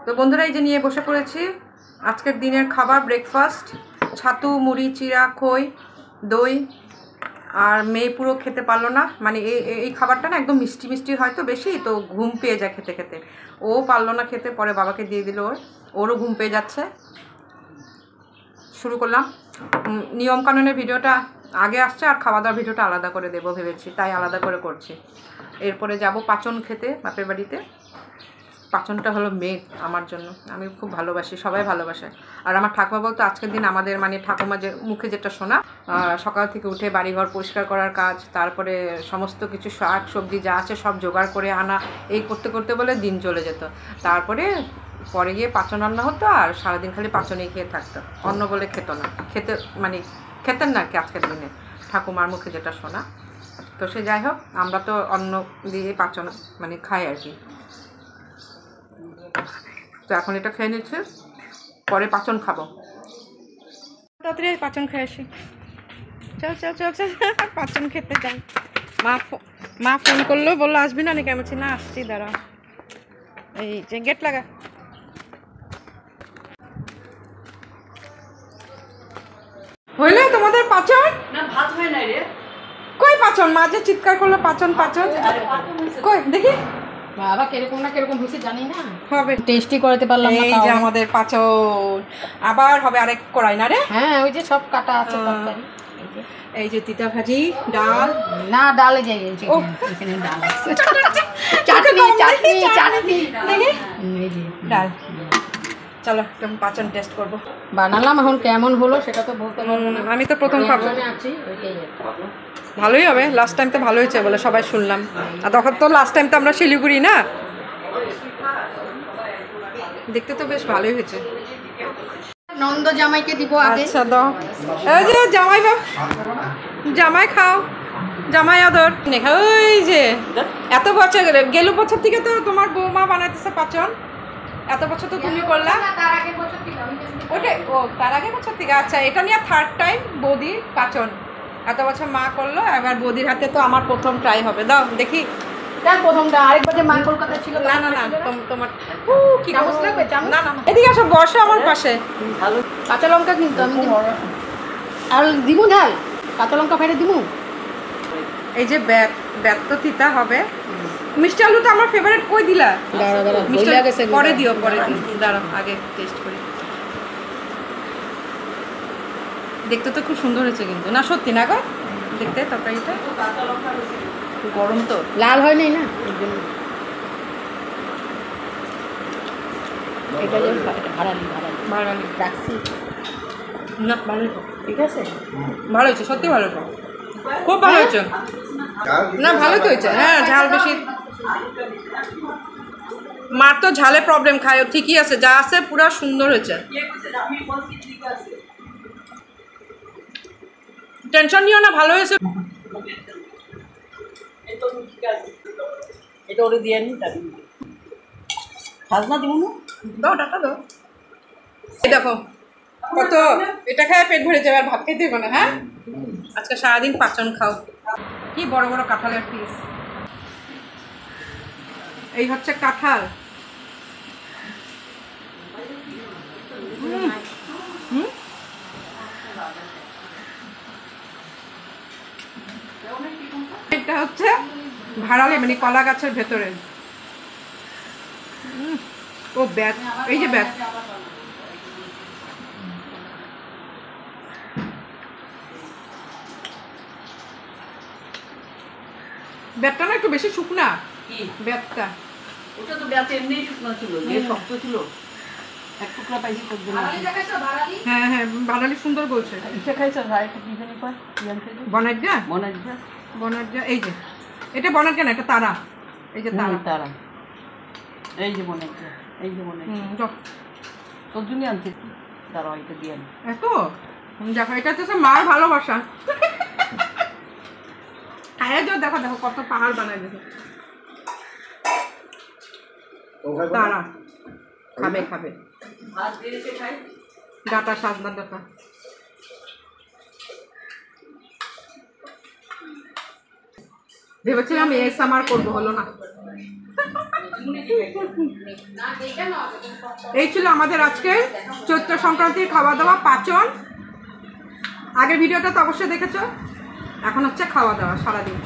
তো বন্ধুরা এই যে নিয়ে বসে পড়েছি আজকের দিনের খাবার ব্রেকফাস্ট। ছাতু, মুড়ি, চিড়া, খই, দই। আর মেয়ে পুরো খেতে পারলো না, মানে এই খাবারটা না একদম মিষ্টি মিষ্টি হয়তো বেশি, তো ঘুম পেয়ে যায় খেতে খেতে। ও পারলো না খেতে, পরে বাবাকে দিয়ে দিল। ওরও ঘুম পেয়ে যাচ্ছে। শুরু করলাম। নিয়মকানুনের ভিডিওটা আগে আসছে আর খাওয়া দাওয়ার ভিডিওটা আলাদা করে দেবো ভেবেছি, তাই আলাদা করে করছি। এরপরে যাব পাচন খেতে বাপের বাড়িতে। পাচনটা হলো মেন আমার জন্য, আমি খুব ভালোবাসি, সবাই ভালোবাসে। আর আমার ঠাকুমা বলতো আজকের দিন আমাদের মানে ঠাকুমা যে মুখে যেটা শোনা, সকাল থেকে উঠে বাড়িঘর পরিষ্কার করার কাজ, তারপরে সমস্ত কিছু শাক সবজি যা আছে সব জোগাড় করে আনা, এই করতে করতে বলে দিন চলে যেত। তারপরে পরে গিয়ে পাচন রান্না হতো আর সারাদিন খালি পাচনেই খেয়ে থাকতো, অন্য বলে খেত না, মানে খেতেন না আর কি আজকের দিনে ঠাকুমার মুখে যেটা শোনা। তো সে যাই হোক, আমরা তো অন্ন দিয়ে পাচন মানে খাই আর কি। তো এখন এটা খেয়ে নিচ্ছে, পরে পাচন খাবো। তাড়াতাড়ি পাচন খেয়ে আসি। চল চল চল চল পাচন খেতে যাই। মা ফোন করলো, বললো আসবি না নাকি? আমি বলছি না আসছি, দাঁড়া। এই যে গেট লাগা। হইলে তোমাদের পাচন? না ভাত হয় না রে। কই পাচন? মা যে চিৎকার করলো পাচন পাচন, কই দেখি। বাবা কিরকম না কিরকম হয়েছে জানি না, হবে টেস্টি করতে পারলাম না। এই যে আমাদের পাচন আবার হবে আরেক কড়াই না রে? হ্যাঁ ওই যে সব কাটা আছে তরকারি। এই যে তিতা ভাজি, ডাল। না ডালে যাই এখানে ডাল আছে। চাটনি চাটনি চাটনি এই যে ডাল। চলো একদম পাচন টেস্ট করব। বানালাম, এখন কেমন হলো সেটা তো বলতে পারবো না। আমি তো প্রথম খাবো। আছি ওইটাই ভালোই হবে, লাস্ট টাইম তো ভালো হয়েছে বলে সবাই শুনলাম। আর তখন তো লাস্ট টাইম তো আমরা শিলিগুড়ি না, দেখতে তো বেশ ভালোই হয়েছে। নন্দ জামাইকে দিব আগে। আচ্ছা দাও। এই যে জামাই বাবা, জামাই খাও, জামাই আদর নেখা। ওই যে এত বছর গেল বছর থেকে তো তোমার বৌমা বানাইতেছে পাচন, এত বছর তো তুমি করলা। তার আগের বছর থেকে ওটাই, ও তার আগের বছর থেকে। আচ্ছা, এটা নিয়ে থার্ড টাইম বৌদির পাচন। এত বছর মা করলো, এবার বৌদির হাতে তো আমার প্রথম ট্রাই হবে। দাও দেখি। তার প্রথমটা আরেকবার যে মা কলকাতা ছিল। না না না, তোমার কি চামচ লাগবে? চামচ না না, এদিকে আসো, বসো আমার পাশে। ভালো কাঁচা লঙ্কা কিন্তু আমি আর দিমু ঝাল, কাঁচা লঙ্কা ফেলে দিমু। এই যে ব্যাত তো তিতা হবে। মিষ্টি আলু তো আমার ফেভারিট, কই দিলা? দাঁড়া দাঁড়া মিষ্টি বইলা গেছে। পরে দিও, পরে দিও, দাঁড়াও আগে টেস্ট করি। দেখতে তো খুব সুন্দর হয়েছে কিন্তু, না সত্যি না গো, দেখতে তরকারিটা গরম তো লাল হয় নাই না এর জন্য। এটা যে ভাড়ালি ভালো রাখছি না, ভালো ঠিক আছে। ভালো হয়েছে, সত্যি ভালো হয়েছে, খুব ভালো হয়েছে। না ভালো তো হয়েছে, হ্যাঁ ঝাল বেশি। মার তো ঝালে প্রবলেম, খায় ঠিকই আছে, যা আছে পুরো সুন্দর হয়েছে। টেনশন নিও না, ভালো হয়েছে। এটা ওরে দিয়ে নি তাই খাজনা দিব না। দাও ডাটা দাও। এই দেখো কত, এটা খায় পেট ভরে যাবে, আর ভাত খেতে হবে না। হ্যাঁ আজকে সারাদিন পাচন খাও। কি বড় বড় কাঁঠালের পিস। এই হচ্ছে কাঁঠাল। এটা হচ্ছে ভাড়ালে, মানে কলা গাছের ভেতরে। ও ব্যাট, এই যে ব্যাট। ব্যাটটা না একটু বেশি শুকনা। ব্যাটটা ওটা তো ব্যাট এমনি শুকনো ছিল, যে শক্ত ছিল এক টুকরা পাইছি খুব দিন। হ্যাঁ হ্যাঁ, বাঙালি সুন্দর বলছে। ইচ্ছা খাইছ ভাই একটু টিফিনে পাই বনাইজা বনাইজা বনাইজা। এই যে এটা বনাইজা না, এটা তারা। এই যে তারা তারা, এই যে বনাইজা, এই যে বনাইজা তোর জন্য আনছি। দাঁড়াও এটা দিয়ে এত দেখো, এটা হচ্ছে মার ভালোবাসা। খাইয়া যাও, দেখো দেখো কত পাহাড় বানাই দেখো। তারা খাবে খাবে, ডাটা সাজনা ডাটা। ভেবেছিলাম ASMR করবো, হলো না। এই ছিল আমাদের আজকে চৈত্র সংক্রান্তির খাওয়া দাওয়া, পাচন। আগের ভিডিওটা তো অবশ্যই দেখেছো। এখন হচ্ছে খাওয়া দাওয়া সারাদিন।